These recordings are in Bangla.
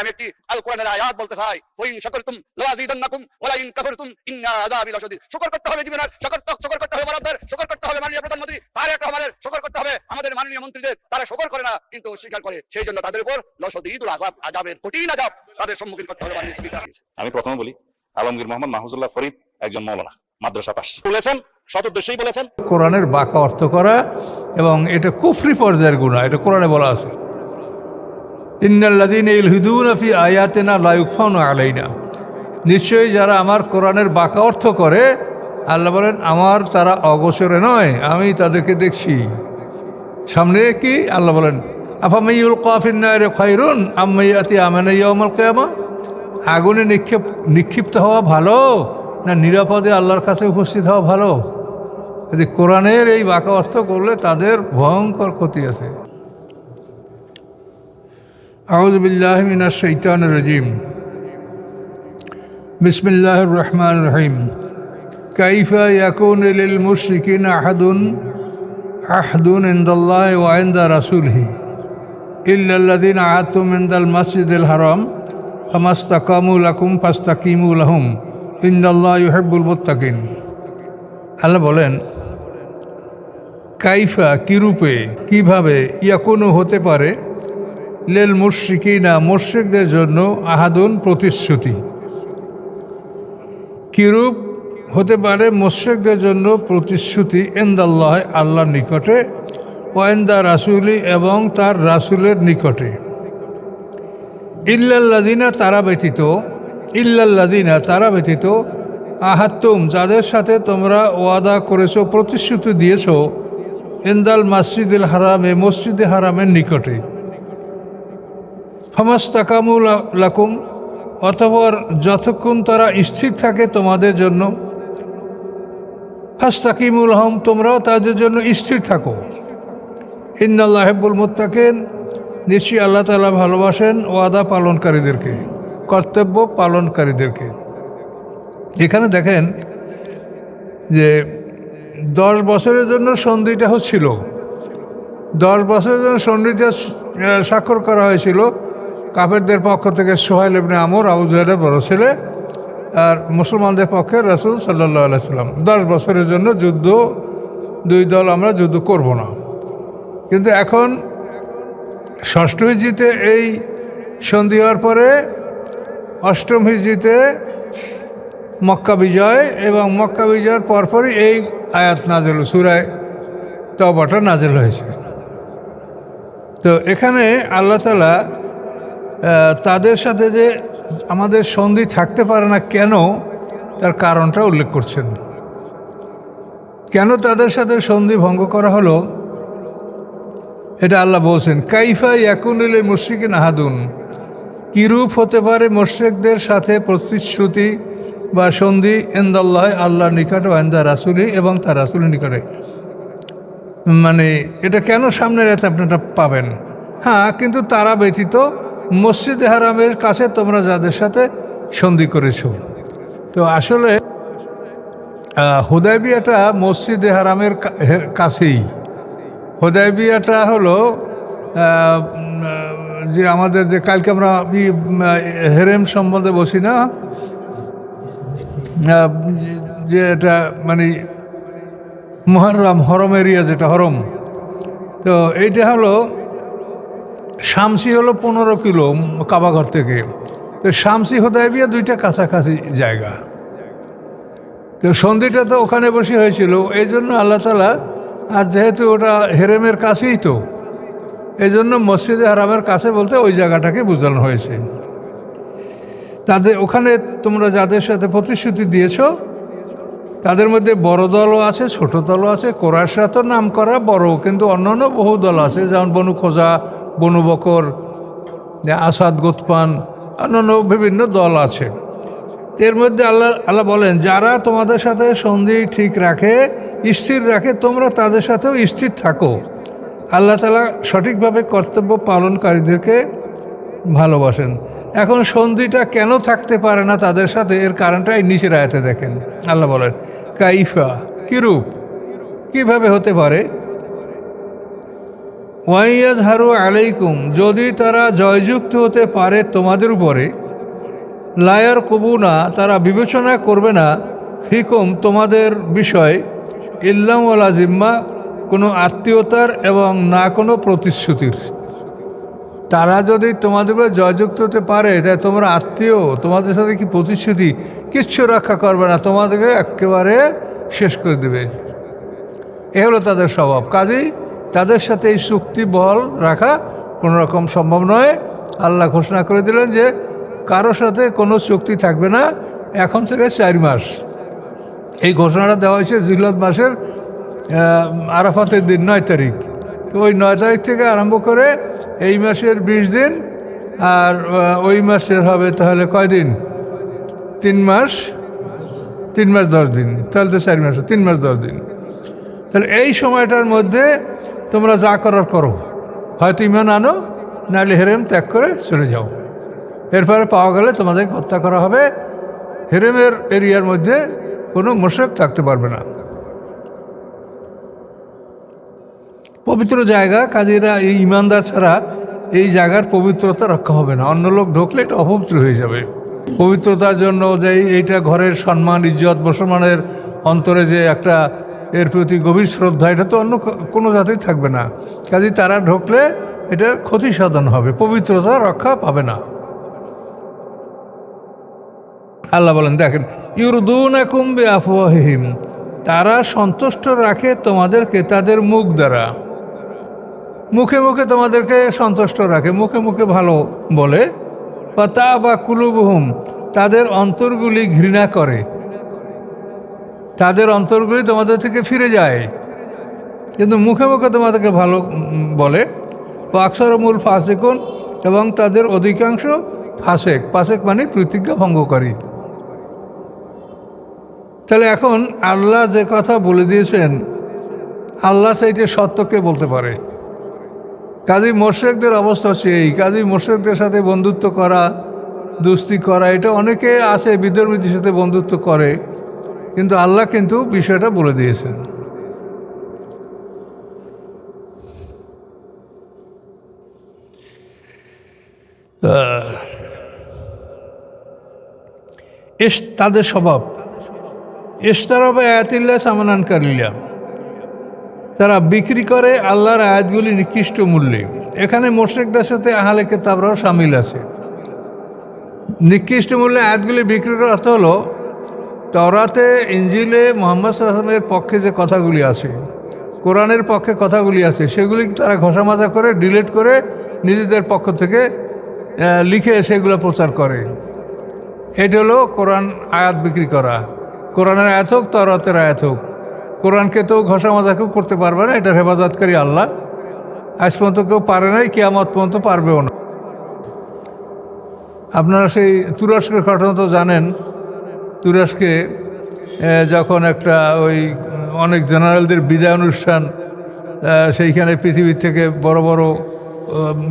আমি একটি আল কোরআনের আয়াত বলতে চাই, ওয়াইন শাকারতুম লাযিদান্নাকুম ওয়া লাইন কাফারতুম ইন্না আযাবি লাশাদীদ। শুকর করতে হবে জীবনের, শুকর করতে হবে মানবদের, শুকর করতে হবে মাননীয় প্রধানমন্ত্রী তারেক রহমানের, শুকর করতে হবে আমাদের মাননীয় মন্ত্রীদের। তারা শুকর করে না কিন্তু অস্বীকার করে, সেই জন্য তাদের উপর লাশাদীদুল আযাব, আযাবের কঠিন আযাব তাদের সম্মুখীন করতে হবে মাননীয় স্পিকার। আমি প্রথমে বলি, আলমগীর মোহাম্মদ মাহফুজুল্লাহ ফরিদ একজন মাওলানা, মাদ্রাসা পাশ বলেছেন, সদুদ্দেশ্যেই বলেছেন। কোরআনের বাঁকা অর্থ করা এবং এটা কুফরি পর্যায়ের গুনাহ, এটা কোরআনে বলা আছে। ইন্নাল্লাযীনা ইলহিদুনা ফি আয়াতিনা লা ইউখফাউনা আলাইনা, নিশ্চয়ই যারা আমার কোরআনের বাঁকা অর্থ করে, আল্লাহ বলেন আমার তারা অগোচরে নয়, আমি তাদেরকে দেখছি। সামনে কি আল্লাহ বলেন, আফামান ইউলকা ফিন নারি খায়রুন আম্মান ইয়াতি আমানা ইয়াউমাল কিয়ামা, আগুনে নিক্ষিপ্ত হওয়া ভালো না নিরাপদে আল্লাহর কাছে উপস্থিত হওয়া ভালো? যদি কোরআনের এই বাঁকা অর্থ করলে তাদের ভয়ঙ্কর ক্ষতি আছে। আউযু বিল্লাহি মিনাশ শাইতানির রাজিম। বিসমিল্লাহির রহমানির রহিম। কাইফা ইয়াকুনু লিল মুশরিকিনা আহদুন ইনদাল্লাহি ওয়া ইনদা রাসূলিহি ইল্লাল্লাযীনা আহাদতুম ইনদাল মাসজিদিল হারাম ফামাসতাকামু লাকুম ফাস্তাকিমু লাহুম ইন্নাল্লাহা ইউহিব্বুল মুত্তাকিন। আল্লাহ বলেন, কাইফা কিরূপে, কিভাবে, ইয়াকুনু হতে পারে, লিল মুশরিকিনা মুশরিকদের জন্য, আহাদুন প্রতিশ্রুতি, কিরূপ হতে পারে মুশরিকদের জন্য প্রতিশ্রুতি, ইনদাল্লাহ আল্লাহর নিকটে, ওয়া ইনদা রাসূলি এবং তার রাসূলের নিকটে, ইল্লাল্লাযীনা তারা ব্যতীত আহাত্তুম যাদের সাথে তোমরা ওয়াদা করেছো, প্রতিশ্রুতি দিয়েছো, ইনদাল মাসজিদুল হারামে মসজিদে হারামের নিকটে, ফামাস্তাকামু লাকুম অতঃপর যতক্ষণ তারা স্থির থাকে তোমাদের জন্য, ফাস্তাকিমু লাহুম তোমরাও তাদের জন্য স্থির থাকো, ইন্নাল্লাহা ইউহিব্বুল মুত্তাকিন নিশ্চয়ই আল্লাহ তাআলা ভালোবাসেন ওয়াদা পালনকারীদেরকে, কর্তব্য পালনকারীদেরকে। এখানে দেখেন যে 10 বছরের জন্য সন্ধিটা হচ্ছিল, 10 বছরের জন্য সন্ধিটা স্বাক্ষর করা হয়েছিল কাফেরদের পক্ষ থেকে সুহাইল ইবনে আমর, আবু জাহেলের বড় ছেলে, আর মুসলমানদের পক্ষে রাসূল সাল্লাল্লাহু আলাইহি সাল্লাম। 10 বছরের জন্য যুদ্ধ, 2 দল আমরা যুদ্ধ করব না। কিন্তু এখন 6ষ্ঠ হিজরিতে এই সন্ধি হওয়ার পরে 8ম হিজরিতে মক্কা বিজয়, এবং মক্কা বিজয়ের পরপরই এই আয়াত নাযিল, সূরা তাওবাটা নাযিল হয়েছে। তো এখানে আল্লাহ তাআলা তাদের সাথে যে আমাদের সন্ধি থাকতে পারে না কেন, তার কারণটা উল্লেখ করছেন। কেন তাদের সাথে সন্ধি ভঙ্গ করা হলো এটা আল্লাহ বলছেন। কাইফা ইয়াকুনু লিল মুশরিকিনা আহাদুন, কিরূপ হতে পারে মুশরিকদের সাথে প্রতিশ্রুতি বা সন্ধি, ইনদাল্লাহ আল্লাহর নিকটে, ওয়া ইনদা রাসূলি এবং তার রাসূলের নিকটে। মানে এটা কেন সামনের এতে আপনারা পাবেন, হ্যাঁ, কিন্তু তারা ব্যতীত মসজিদে হারামের কাছে তোমরা যাদের সাথে সন্ধি করেছো। তো আসলে হুদায়বিয়াটা মসজিদে হারামের কাছেই। হুদায়বিয়াটা হলো যে আমাদের যে কালকে আমরা হেরেম সম্বন্ধে বসি না, যে এটা মানে মুহররম, হরম এরিয়া, যেটা হরম। তো এইটা হলো শামসি, হলো 15 কিলো কাবাঘর থেকে। তো শামসি হুদায়বিয়া 2টা কাছাকাছি জায়গা। তো সন্ধিটা তো ওখানে বসে হয়েছিল, এই জন্য আল্লাহ তাআলা, আর যেহেতু ওটা হেরেমের কাছেই, তো এই জন্য মসজিদে হারামের কাছে বলতে ওই জায়গাটাকে বোঝানো হয়েছে। তাদের ওখানে তোমরা যাদের সাথে প্রতিশ্রুতি দিয়েছ, তাদের মধ্যে বড় দলও আছে, ছোট দলও আছে। কোরাইশরা তো নাম করা বড়, কিন্তু অন্যান্য বহু দল আছে, যেমন বনু খোজা, বনু বকর, আসাদ, গোতপান, অন্যান্য বিভিন্ন দল আছে। এর মধ্যে আল্লাহ বলেন, যারা তোমাদের সাথে সন্ধি ঠিক রাখে, স্থির রাখে, তোমরা তাদের সাথেও স্থির থাকো। আল্লাহ তাআলা সঠিকভাবে কর্তব্য পালনকারীদেরকে ভালোবাসেন। এখন সন্ধিটা কেন থাকতে পারে না তাদের সাথে, এর কারণটা এই নিচের আয়াতে দেখেন। আল্লাহ বলেন, কাইফা কিরূপ, কিভাবে হতে পারে, ওয়াইয়াজহারু আলাইকুম, যদি তারা জয়যুক্ত হতে পারে তোমাদের উপরে, লায়ার কবুনা, তারা বিবেচনা করবে না, ফিকুম, তোমাদের বিষয়, ইল্লাম ওয়ালা জিম্মা, কোনো আত্মীয়তার এবং না কোনো প্রতিশ্রুতির। তারা যদি তোমাদের উপরে জয়যুক্ত হতে পারে, তাই তোমরা আত্মীয়, তোমাদের সাথে কি প্রতিশ্রুতি, কিচ্ছু রক্ষা করবে না, তোমাদেরকে একেবারে শেষ করে দেবে। এ হলো তাদের স্বভাব। কাজেই তাদের সাথে এই চুক্তি বল রাখা কোনো রকম সম্ভব নয়। আল্লাহ ঘোষণা করে দিলেন যে কারোর সাথে কোনো চুক্তি থাকবে না এখন থেকে 4 মাস। এই ঘোষণাটা দেওয়া হয়েছে জিলহজ মাসের আরাফাতের দিন 9 তারিখ। তো ওই 9 তারিখ থেকে আরম্ভ করে এই মাসের 20 দিন, আর ওই মাসের হবে তাহলে কয়দিন, 3 মাস 10 দিন, তাহলে তো 4 মাস, 3 মাস 10 দিন। তাহলে এই সময়টার মধ্যে তোমরা যা করার করো, হয়তো ইমান আনো, নাহলে হেরেম ত্যাগ করে চলে যাও। এরপরে পাওয়া গেলে তোমাদের হত্যা করা হবে। হেরেমের এরিয়ার মধ্যে কোনো মুশরিক থাকতে পারবে না। পবিত্র জায়গা, কাজেরা এই ইমানদার ছাড়া এই জায়গার পবিত্রতা রক্ষা হবে না। অন্য লোক ঢুকলে এটা অপবিত্র হয়ে যাবে। পবিত্রতার জন্য যে এইটা ঘরের সম্মান, ইজ্জত, মুসলমানের অন্তরে যে একটা এর প্রতি গভীর শ্রদ্ধা, এটা তো অন্য কোনো জাতিই থাকবে না। কাজেই তারা ঢুকলে এটার ক্ষতি সাধন হবে, পবিত্রতা রক্ষা পাবে না। আল্লাহ বলেন, দেখেন, ইউরদুনাকুম বিআফওয়াহিহিম, তারা সন্তুষ্ট রাখে তোমাদেরকে তাদের মুখ দ্বারা। মুখে মুখে তোমাদেরকে সন্তুষ্ট রাখে, মুখে মুখে ভালো বলে। বা তা বা কুলুবহুম, তাদের অন্তরগুলি ঘৃণা করে, তাদের অন্তরগুলি তোমাদের থেকে ফিরে যায়, কিন্তু মুখে মুখে তোমাদেরকে ভালো বলে। ও আকসারুল ফাসিকুন, এবং তাদের অধিকাংশ ফাসেক। ফাসেক মানে প্রতিজ্ঞা ভঙ্গকারী। তাহলে এখন আল্লাহ যে কথা বলে দিয়েছেন, আল্লাহ সেইটা সত্যকে বলতে পারে। কাজী মুশরিকদের অবস্থা হচ্ছে এই। কাজী মুশরিকদের সাথে বন্ধুত্ব করা, দোস্তি করা, এটা অনেকে আছে বিধর্মীদের সাথে বন্ধুত্ব করে, কিন্তু আল্লাহ কিন্তু বিষয়টা বলে দিয়েছেন। তাদের স্বভাব, ইশতারাবা আয়াতিল্লাহ সামানান কালিলা, তারা বিক্রি করে আল্লাহর আয়াতগুলি নিকৃষ্ট মূল্যে। এখানে মুশরিকদের সাথে আহলে কিতাবরাও শামিল আছে। নিকৃষ্ট মূল্যে আয়াতগুলি বিক্রি করার অর্থ হলো, তাওরাতে, ইনজিলে মুহাম্মদ সাল্লাল্লাহু আলাইহি ওয়াসাল্লামের পক্ষে যে কথাগুলি আছে, কোরআনের পক্ষে কথাগুলি আছে, সেগুলি তারা ঘষামাজা করে, ডিলিট করে নিজেদের পক্ষ থেকে লিখে সেগুলো প্রচার করে। এটা হলো কোরআন আয়াত বিক্রি করা। কোরআনের আয়াত হোক, তাওরাতের আয়াত হোক, কোরআনকে তো ঘষামাজা কেউ করতে পারবে না। এটার হেফাজতকারী আল্লাহ। আজ পর্যন্ত কেউ পারে নাই, কিয়ামত পর্যন্ত পারবেও না। আপনারা সেই তুরস্কের ঘটনা তো জানেন। তুরস্কে যখন একটা ওই অনেক জেনারেলদের বিদায় অনুষ্ঠান, সেইখানে পৃথিবীর থেকে বড় বড়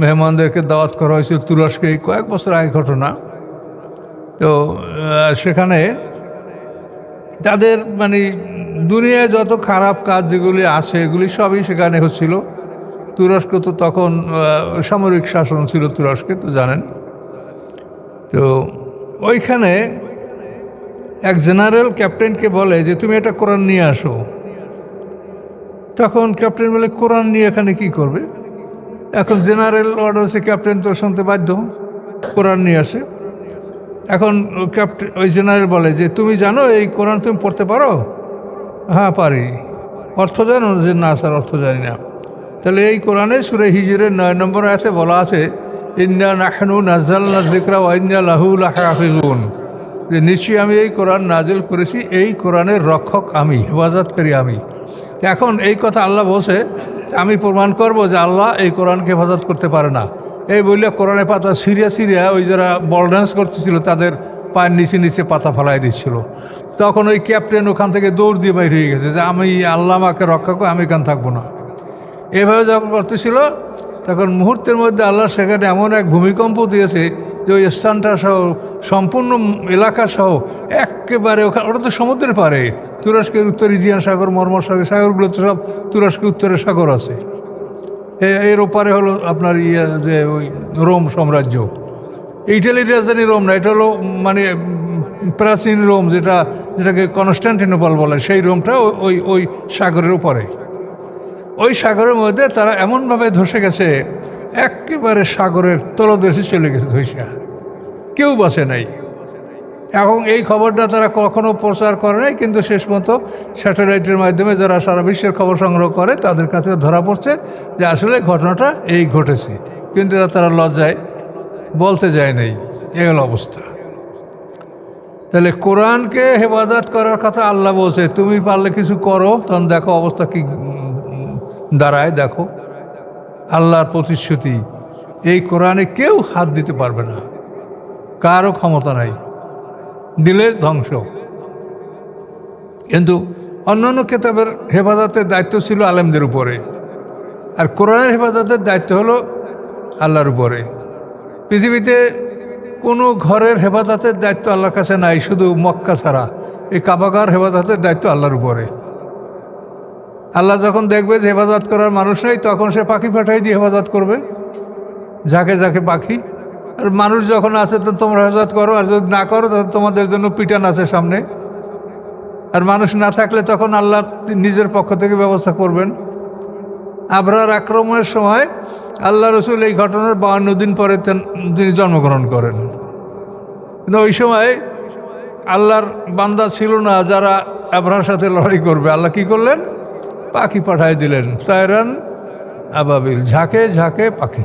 মেহমানদেরকে দাওয়াত করা হয়েছিল তুরস্কে, কয়েক বছর আগে ঘটনা। তো সেখানে তাদের মানে দুনিয়ায় যত খারাপ কাজ যেগুলি আছে, এগুলি সবই সেখানে হচ্ছিল। তুরস্ক তো তখন সামরিক শাসন ছিল তুরস্কে, তো জানেন। তো ওইখানে এক জেনারেল ক্যাপ্টেনকে বলে যে তুমি এটা কোরআন নিয়ে আসো। তখন ক্যাপ্টেন বলে, কোরআন নিয়ে এখানে কি করবে? এখন জেনারেল অর্ডার আছে, ক্যাপ্টেন তো শুনতে বাধ্য, কোরআন নিয়ে আসে। এখন ক্যাপ্টেন, ওই জেনারেল বলে যে তুমি জানো এই কোরআন তুমি পড়তে পারো? হ্যাঁ পারি। অর্থ জানো? যে না স্যার, অর্থ জানি না। তাহলে এই কোরআনে সূরা হিজরের 9 নম্বর আয়াতে বলা আছে, ইন্না নাহনু নাযালনা যিকরা ওয়া ইন্না লাহু লাহাফিজুন, যে নিশ্চয়ই আমি এই কোরআন নাজিল করেছি, এই কোরআনের রক্ষক আমি, হেফাজতকারী আমি। এখন এই কথা আল্লাহ বলছে, আমি প্রমাণ করব যে আল্লাহ এই কোরআনকে হেফাজত করতে পারে না। এই বললে কোরআনের পাতা সিরিয়া সিরিয়া ওই যারা বল ডান্স করতেছিল তাদের পায়ের নিচে নিচে পাতা ফেলাই দিচ্ছিল। তখন ওই ক্যাপ্টেন ওখান থেকে দৌড় দিয়ে বাইর হয়ে গেছে যে আমি আল্লাহ আমাকে রক্ষা করে, আমি এখান থাকবো না। এভাবে যখন করতেছিল, তখন মুহূর্তের মধ্যে আল্লাহ সেখানে এমন এক ভূমিকম্প দিয়েছে যে ওই স্থানটা সহ, সম্পূর্ণ এলাকা সহ একেবারে, ওখানে ওটা তো সমুদ্রের পারে, তুরস্কের উত্তর ইজিয়ান সাগর, মর্মর সাগর, সাগরগুলো তো সব তুরস্কের উত্তরের সাগর আছে। এর ওপারে হলো আপনার ইয়ে যে ওই রোম সাম্রাজ্য। ইটালির রাজধানী রোম না, এটা হলো মানে প্রাচীন রোম, যেটাকে কনস্টান্টিনোপল বলে, সেই রোমটা ওই ওই সাগরের উপরে। ওই সাগরের মধ্যে তারা এমনভাবে ধসে গেছে, একেবারে সাগরের তলদেশে চলে গেছে ধসা, কেউ বাঁচে নাই। এবং এই খবরটা তারা কখনো প্রচার করে নাই, কিন্তু শেষ মতো স্যাটেলাইটের মাধ্যমে যারা সারা বিশ্বের খবর সংগ্রহ করে তাদের কাছে ধরা পড়ছে যে আসলে ঘটনাটা এই ঘটেছে, কিন্তু তারা লজ্জায় বলতে যায় নাই। এই হলো অবস্থা। তাহলে কোরআনকে হেফাজত করার কথা আল্লাহ বলছে, তুমি পারলে কিছু করো, তখন দেখো অবস্থা কি দাঁড়ায়। দেখো আল্লাহর প্রতিশ্রুতি, এই কোরআনে কেউ হাত দিতে পারবে না, কারও ক্ষমতা নাই, দিলে ধ্বংস। কিন্তু অন্যান্য কিতাবের হেফাজতের দায়িত্ব ছিল আলেমদের উপরে, আর কোরআনের হেফাজতের দায়িত্ব হলো আল্লাহর উপরে। পৃথিবীতে কোনো ঘরের হেফাজতের দায়িত্ব আল্লাহর কাছে নাই, শুধু মক্কা ছাড়া। এই কাবাগার হেফাজতের দায়িত্ব আল্লাহর উপরে। আল্লাহ যখন দেখবে যে হেফাজত করার মানুষ নেই, তখন সে পাখি পাঠাই দিয়ে হেফাজত করবে, যাকে যাকে পাখি। আর মানুষ যখন আছে তো তোমরা হেফাজত করো, আর যদি না করো তখন তোমাদের জন্য পিটান আছে সামনে। আর মানুষ না থাকলে তখন আল্লাহ নিজের পক্ষ থেকে ব্যবস্থা করবেন। আবরার আক্রমণের সময় আল্লাহ রসুল এই ঘটনার 52 দিন পরে তিনি জন্মগ্রহণ করেন। কিন্তু ওই সময় আল্লাহর বান্দা ছিল না যারা আবরার সাথে লড়াই করবে। আল্লাহ কি করলেন? পাখি পাঠায় দিলেন, তায়রান আবাবিল, ঝাঁকে ঝাঁকে পাখি।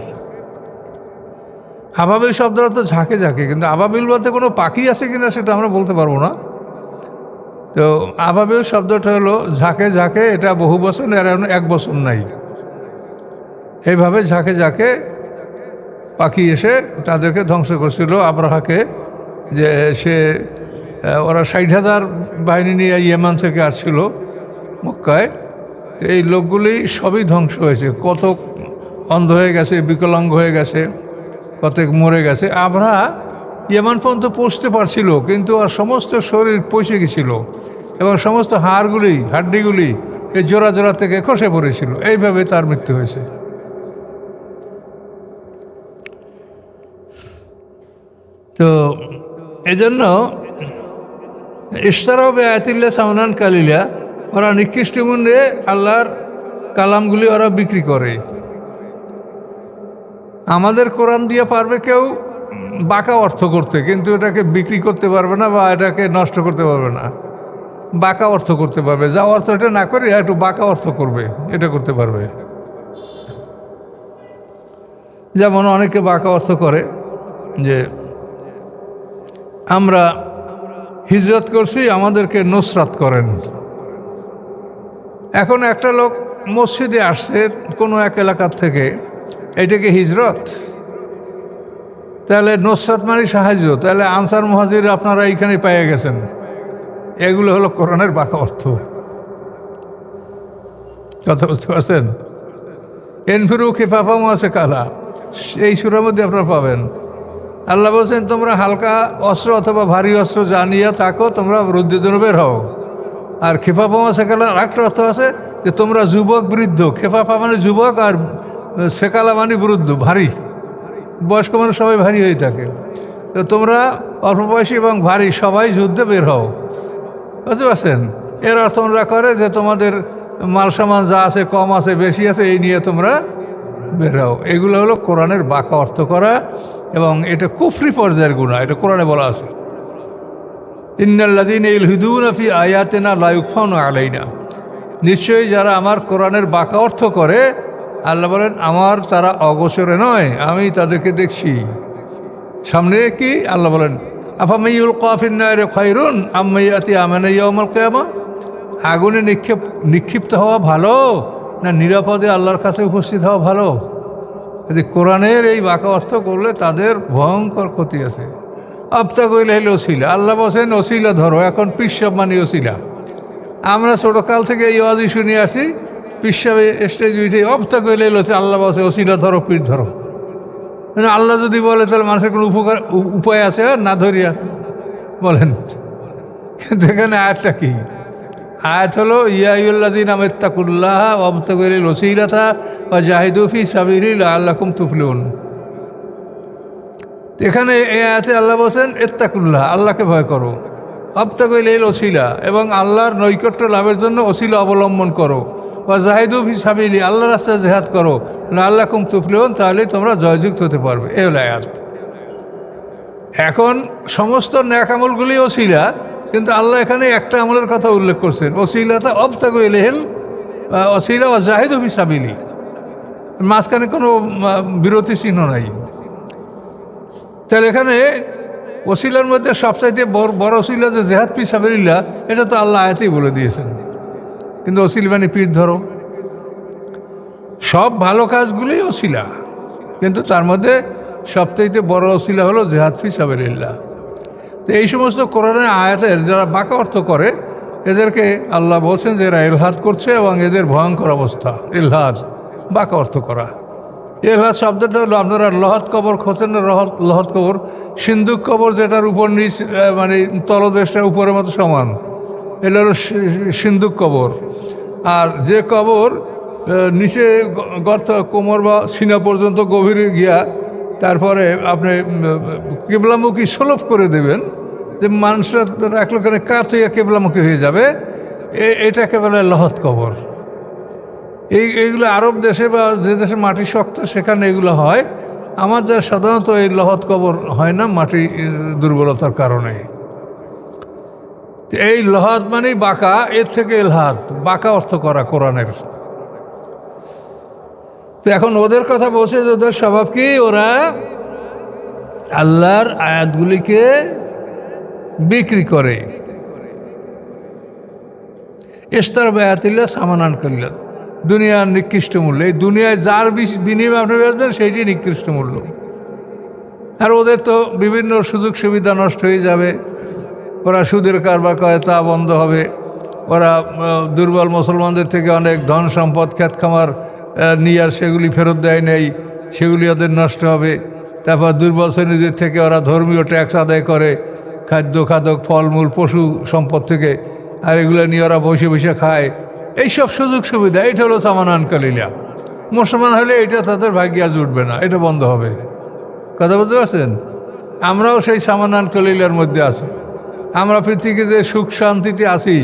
আবাবিল শব্দটা তো ঝাঁকে ঝাঁকে, কিন্তু আবাবিল বলতে কোনো পাখি আছে কিনা সেটা আমরা বলতে পারবো না। তো আবাবিল শব্দটা হলো ঝাঁকে ঝাঁকে, এটা বহু বছর, আর এক বছর নাই। এইভাবে ঝাঁকে ঝাঁকে পাখি এসে তাদেরকে ধ্বংস করছিল আবরাহাকে। যে ওরা 60,000 বাহিনী নিয়ে ইয়েমান থেকে আসছিল মক্কায়। তো এই লোকগুলি সবই ধ্বংস হয়েছে, কত অন্ধ হয়ে গেছে, বিকলাঙ্গ হয়ে গেছে, কত মরে গেছে। আবরাহা ইয়েমান পর্যন্ত পৌঁছতে পারছিল, কিন্তু আর সমস্ত শরীর পচে গেছিল এবং সমস্ত হাড্ডিগুলি এই জোড়া জোড়া থেকে খসে পড়েছিল। এইভাবে তার মৃত্যু হয়েছে। তো এজন্য ইশতারাও বিআয়াতিল্লাহ সামানান কালিলা, ওরা নিকৃষ্ট মূল্যে আল্লাহর কালামগুলি ওরা বিক্রি করে। আমাদের কোরআন দিয়ে পারবে কেউ বাঁকা অর্থ করতে, কিন্তু এটাকে বিক্রি করতে পারবে না বা এটাকে নষ্ট করতে পারবে না। বাঁকা অর্থ করতে পারবে, যা অর্থ এটা না করে একটু বাঁকা অর্থ করবে, এটা করতে পারবে। যেমন অনেকে বাঁকা অর্থ করে যে আমরা হিজরত করছি, আমাদেরকে নুসরাত করেন। এখন একটা লোক মসজিদে আসছে কোনো এক এলাকার থেকে, এটাকে হিজরত? তাহলে নুসরাত মানে সাহায্য, তাহলে আনসার মুহাজির আপনারা এইখানে পেয়ে গেছেন। এগুলো হলো কোরআনের বাঁকা অর্থ। কথা বুঝতে পারছেন? এনফিরু খিফাফা ওয়া কালা, এই সূরার মধ্যে আপনারা পাবেন। আল্লাহ বলছেন তোমরা হালকা অস্ত্র অথবা ভারী অস্ত্র যা নিয়ে থাকো তোমরা যুদ্ধের জন্য বের হও। আর খেফাফা সেকালা আরেকটা অর্থ আছে যে তোমরা যুবক বৃদ্ধ। খেফাফা মানে যুবক, আর সেকালা মানে বৃদ্ধ, ভারী। বয়স্ক মানুষ সবাই ভারী হয়ে থাকে। তো তোমরা অল্প বয়সী এবং ভারী সবাই যুদ্ধে বের হও। বুঝতে পারছেন? এর অর্থ ওরা করে যে তোমাদের মাল সামান যা আছে, কম আছে বেশি আছে, এই নিয়ে তোমরা বের হও। এগুলো হলো কোরআনের বাঁকা অর্থ করা, এবং এটা কুফরি পর্যায়ের গুনাহ। এটা কোরআনে বলা আছে, ইন্নাল্লাযীনা ইলহিদুনা ফি আয়াতিনা লা ইউখফাউনা আলাইনা। নিশ্চয়ই যারা আমার কোরআনের বাঁকা অর্থ করে, আল্লাহ বলেন আমার তারা অগোচরে নয়, আমি তাদেরকে দেখছি। সামনে কি আল্লাহ বলেন, আফামান ইউলকা ফিন-নারি খায়রুন আম্মান ইয়াতি আমানা ইয়াউমাল কিয়ামা। আগুনে নিক্ষিপ্ত হওয়া ভালো না নিরাপদে আল্লাহর কাছে উপস্থিত হওয়া ভালো? যদি কোরআনের এই বাঁকা অর্থ করলে তাদের ভয়ঙ্কর ক্ষতি আছে। আবতাগু ইলাইহিল ওসিলা, আল্লাহ বলছেন ওসিলা ধরো। এখন পিসাব মানে ওসিলা। আমরা ছোটোকাল থেকে এই ওয়াজি শুনে আসি, পিসাবে স্টেজ উঠে আবতাগু ইলাইহিল ওসিলা, আল্লাহ বলছে ওসিলা ধরো, পীর ধরো। মানে আল্লাহ যদি বলে তাহলে মানুষের কোনো উপায় আছে না ধরিয়া? বলেন। কিন্তু এখানে আয়াতটা কি? আয়াত হলো ইয়া আইয়ুল্লাযীনা আমাত্তাকুল্লাহ ওয়াবতাগু ইলাইহিল ওয়াসিলাতা ওয়া জাহিদু ফি সাবিলিহি লাআল্লাকুম তুফলিহুন। এখানে এই আয়াতে আল্লাহ বলছেন ইত্তাকুল্লাহ, আল্লাহকে ভয় করো, ওয়াবতাগু ইলাইহিল ওসিলা, এবং আল্লাহর নৈকট্য লাভের জন্য ওসিলা অবলম্বন করো, ওয়া জাহিদু ফি সাবিলিহি, আল্লাহর রাস্তায় জিহাদ করো, লাআল্লাকুম তুফলিহুন, তাহলে তোমরা জয়যুক্ত হতে পারবে। এই হলো আয়াত। এখন সমস্ত নেক আমলগুলি ওসিলা, কিন্তু আল্লাহ এখানে একটা আমলের কথা উল্লেখ করছেন, ওসিলাতা ওয়াবতাগু ইলাইহিল ওসিলা ওয়া জাহিদু ফি সাবিলিহি, মাঝখানে কোনো বিরতি চিহ্ন নাই। তাহলে এখানে ওসিলার মধ্যে সবচাইতে বড় ওসিলা যে জেহাদ ফি সাবিলিল্লাহ, এটা তো আল্লাহ আয়াতেই বলে দিয়েছেন। কিন্তু ওসিলা মানে পিঠ ধরো, সব ভালো কাজগুলি ওসিলা, কিন্তু তার মধ্যে সবচাইতে বড় ওসিলা হলো জেহাদ ফি সাবিলিল্লাহ। তো এই সমস্ত কোরআনের আয়াতের যারা বাঁকা অর্থ করে, এদেরকে আল্লাহ বলছেন যে এরা ইলহাদ করছে, এবং এদের ভয়ঙ্কর অবস্থা। ইলহাদ বাঁকা অর্থ করা। ইলহাদ শব্দটা হলো, আপনারা লহদ কবর খোঁজেন না, লহদ কবর, সিন্দুক কবর, যেটার উপর নিচ মানে তলদেশটা উপরের মতো সমান, এটা হলো সিন্দুক কবর। আর যে কবর নিচে গর্ত কোমর বা সিনা পর্যন্ত গভীরে গিয়া তারপরে আপনি কেবলামুখী সুলভ করে দেবেন, যে মানুষরা এক লোকের কাত হইয়া কেবলামুখী হয়ে যাবে, এটাকে বলে লহদ কবর। এইগুলো আরব দেশে বা যে দেশে মাটি শক্ত সেখানে এগুলো হয়। আমাদের সাধারণত এই লহদ কবর হয় না, মাটি দুর্বলতার কারণে। এই লহদ মানেই বাঁকা, এর থেকে ইলহাদ, বাঁকা অর্থ করা কোরআনের। তো এখন ওদের কথা বলছে যে ওদের স্বভাব কি, ওরা আল্লাহর আয়াতগুলিকে বিক্রি করে। ইশতারা বিআয়াতিল্লাহ সামানান কালিলান, দুনিয়ার নিকৃষ্ট মূল্য। এই দুনিয়ায় যার বিনিময়ে আপনি বেচবেন সেইটি নিকৃষ্ট মূল্য। আর ওদের তো বিভিন্ন সুযোগ সুবিধা নষ্ট হয়ে যাবে, ওরা সুদের কারবার করে, তা বন্ধ হবে। ওরা দুর্বল মুসলমানদের থেকে অনেক ধন সম্পদ ক্ষেত খামার নিয়ে আর সেগুলি ফেরত দেয় নেই, সেগুলি ওদের নষ্ট হবে। তারপর দুর্বল শ্রেণীদের থেকে ওরা ধর্মীয় ট্যাক্স আদায় করে, খাদ্য খাদক ফলমূল পশু সম্পদ থেকে, আর এগুলো নিয়ে ওরা বসে বসে খায়। এইসব সুযোগ সুবিধা, এটা হলো সামানান কালিলা। মুসলমান হলে এটা তাদের ভাগ্যে আর জুটবে না, এটা বন্ধ হবে। কথা বলতে পারছেন? আমরাও সেই সামানান কালিলার মধ্যে আছি। আমরা পৃথিবীতে সুখ শান্তিতে আছি,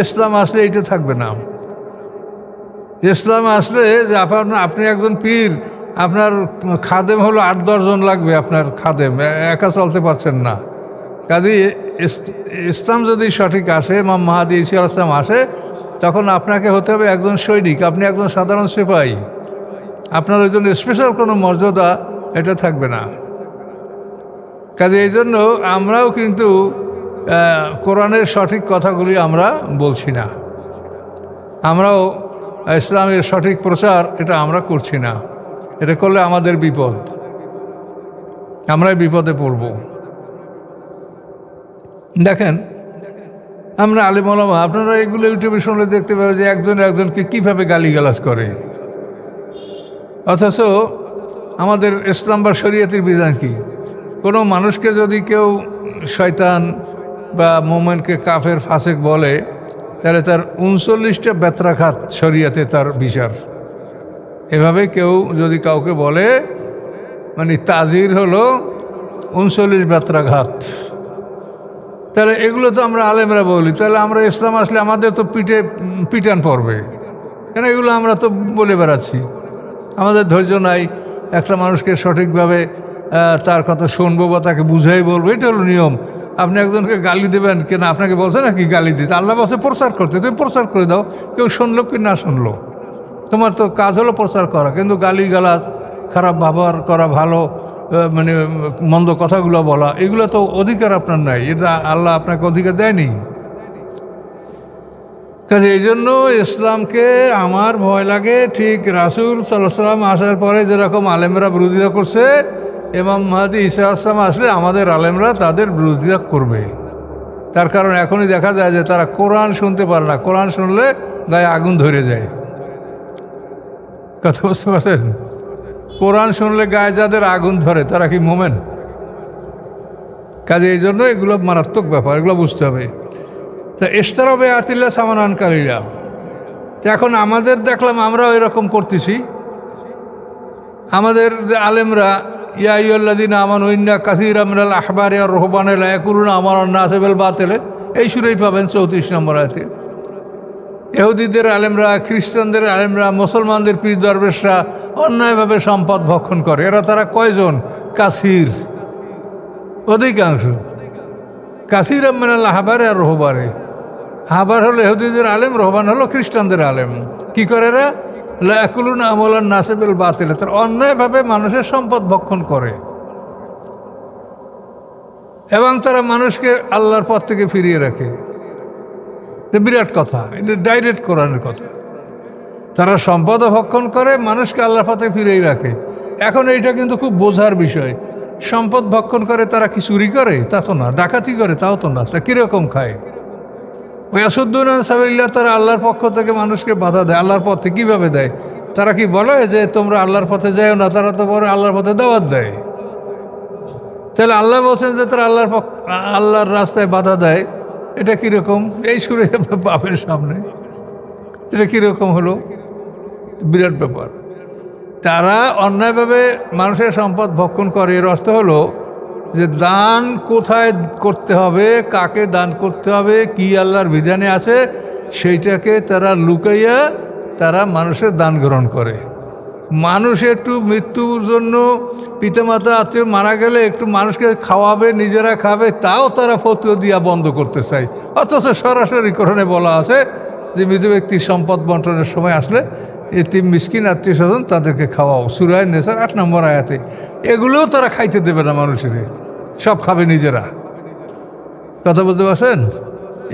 ইসলাম আসলে এইটা থাকবে না। ইসলাম আসলে যে আপনি একজন পীর, আপনার খাদেম হলো 8-10 জন লাগবে, আপনার খাদেম একা চলতে পারছেন না। কাজে ইসলাম যদি সঠিক আসে, ইমাম মাহদী ঈসা আলাইহিস সালাম আসে, তখন আপনাকে হতে হবে একজন সৈনিক, আপনি একজন সাধারণ সিপাহী। আপনার ওই জন্য স্পেশাল কোনো মর্যাদা এটা থাকবে না। কাজে এই জন্য আমরাও কিন্তু কোরআনের সঠিক কথাগুলি আমরা বলছি না, আমরাও ইসলামের সঠিক প্রচার এটা আমরা করছি না। এটা করলে আমাদের বিপদ, আমরাই বিপদে পড়ব। দেখেন, আমরা আলেম ওলামা, আপনারা এগুলো ইউটিউবে শুনলে দেখতে পাবেন যে একজন একজনকে কীভাবে গালিগালাজ করে, অথচ আমাদের ইসলাম বা শরীয়তের বিধান কি? কোনো মানুষকে যদি কেউ শয়তান বা মোমেনকে কাফের ফাসেক বলে, তাহলে তার 39টা বেত্রাঘাত শরীয়তে তার বিচার। এভাবে কেউ যদি কাউকে বলে, মানে তাজির হলো 39 বেত্রাঘাত। তাহলে এগুলো তো আমরা আলেমরা বলি, তাহলে আমরা ইসলাম আসলে আমাদের তো পিটান পড়বে, কেন? এগুলো আমরা তো বলে বেড়াচ্ছি, আমাদের ধৈর্য নাই একটা মানুষকে সঠিকভাবে তার কথা শুনবো বা তাকে বুঝাই বলবো, এটা হলো নিয়ম। আপনি একজনকে গালি দেবেন, কেন আপনাকে বলছে নাকি গালি দিতে? আল্লাহ বলছে প্রচার করতে, তুমি প্রচার করে দাও, কেউ শুনলো কি না শুনলো, তোমার তো কাজ হলো প্রচার করা। কিন্তু গালি গালাজ, খারাপ ব্যবহার করা, ভালো মানে মন্দ কথাগুলো বলা, এগুলো তো অধিকার আপনার নাই, এটা আল্লাহ আপনাকে অধিকার দেয়নি। কাজে এই জন্য ইসলামকে আমার ভয় লাগে। ঠিক রাসূল সাল্লাল্লাহু আলাইহি ওয়াসাল্লাম আসার পরে যেরকম আলেমরা বিরোধিতা করছে, ইমাম মাহদী ঈসা আলাইহিস সালাম আসলে আমাদের আলেমরা তাদের বিরোধিতা করবে। তার কারণ এখনই দেখা যায় যে তারা কোরআন শুনতে পারে না, কোরআন শুনলে গায়ে আগুন ধরে যায়। কথা বুঝতে পারছেন? কোরআন শুনলে গায়ে যাদের আগুন ধরে তারা কি মোমেন? কাজে এই জন্য এগুলো মারাত্মক ব্যাপার, এগুলো বুঝতে হবে। তা ইশতারাবে আতিল্লা সামানানকারীরা। তো এখন আমাদের দেখলাম আমরাও এরকম করতেছি। আমাদের আলেমরা ইয়া আইয়ুহাল্লাযীনা আমানু ইন্না কাসীরাম মিনাল আহবারি ওয়ার রুহবানি লা ইয়াকুলুনা আমারুন নাসি বিল বাতিল, এই সুরেই পাবেন 34 নম্বর আয়াতে। ইহুদিদের আলেমরা, খ্রিস্টানদের আলেমরা, মুসলমানদের পীর দরবেশরা অন্যায়ভাবে সম্পদ ভক্ষণ করে। তারা কয়জন? কাসির, অধিকাংশ। কাসীরাম মিনাল আহবারি আর রুহবানি, আহবার হলো ইহুদিদের আলেম, রহবান হলো খ্রিস্টানদের আলেম। কি করে এরা? লা ইয়াকুলুনা আমারুন নাসি বিল বাতিল, তারা অন্যায়ভাবে মানুষের সম্পদ ভক্ষণ করে এবং তারা মানুষকে আল্লাহর পথ থেকে ফিরিয়ে রাখে। এটা বিরাট কথা, এটা ডাইরেক্ট কোরআনের কথা। তারা সম্পদ ভক্ষণ করে, মানুষকে আল্লাহর পথে ফিরিয়ে রাখে। এখন এইটা কিন্তু খুব বোঝার বিষয়। সম্পদ ভক্ষণ করে তারা কি চুরি করে? তা তো না। ডাকাতি করে? তাও তো না। তা কীরকম খায়? ওয়াসুদ্দুনা আন সাবিলিল্লাহ, তারা আল্লাহর পক্ষ থেকে মানুষকে বাধা দেয়। আল্লাহর পথে কীভাবে দেয়? তারা কি বলে যে তোমরা আল্লাহর পথে যাও না? তারা তো বলে আল্লাহর পথে দাওয়াত দেয়। তাহলে আল্লাহ বলছেন যে তারা আল্লাহর রাস্তায় বাধা দেয়। এটা কীরকম? এই সুরে বাপের সামনে এটা কীরকম হলো? বিরাট ব্যাপার। তারা অন্যায়ভাবে মানুষের সম্পদ ভক্ষণ করে। এর অর্থ হলো যে দান কোথায় করতে হবে, কাকে দান করতে হবে, কি আল্লাহর বিধানে আছে, সেইটাকে তারা লুকাইয়া তারা মানুষের দান গ্রহণ করে। মানুষ একটু মৃত্যুর জন্য পিতামাতা আত্মীয় মারা গেলে একটু মানুষকে খাওয়াবে, নিজেরা খাবে, তাও তারা ফতোয়া দিয়া বন্ধ করতে চায়। অথচ সরাসরি কোরআনে বলা আছে যে মৃত ব্যক্তির সম্পদ বন্টনের সময় আসলে এতিম মিসকিন আত্মীয় স্বজন তাদেরকে খাওয়াও, সূরা নিসার 8 নম্বর আয়াতে। এগুলোও তারা খাইতে দেবে না মানুষের, সব খাবে নিজেরা। কথা বলতে পারছেন?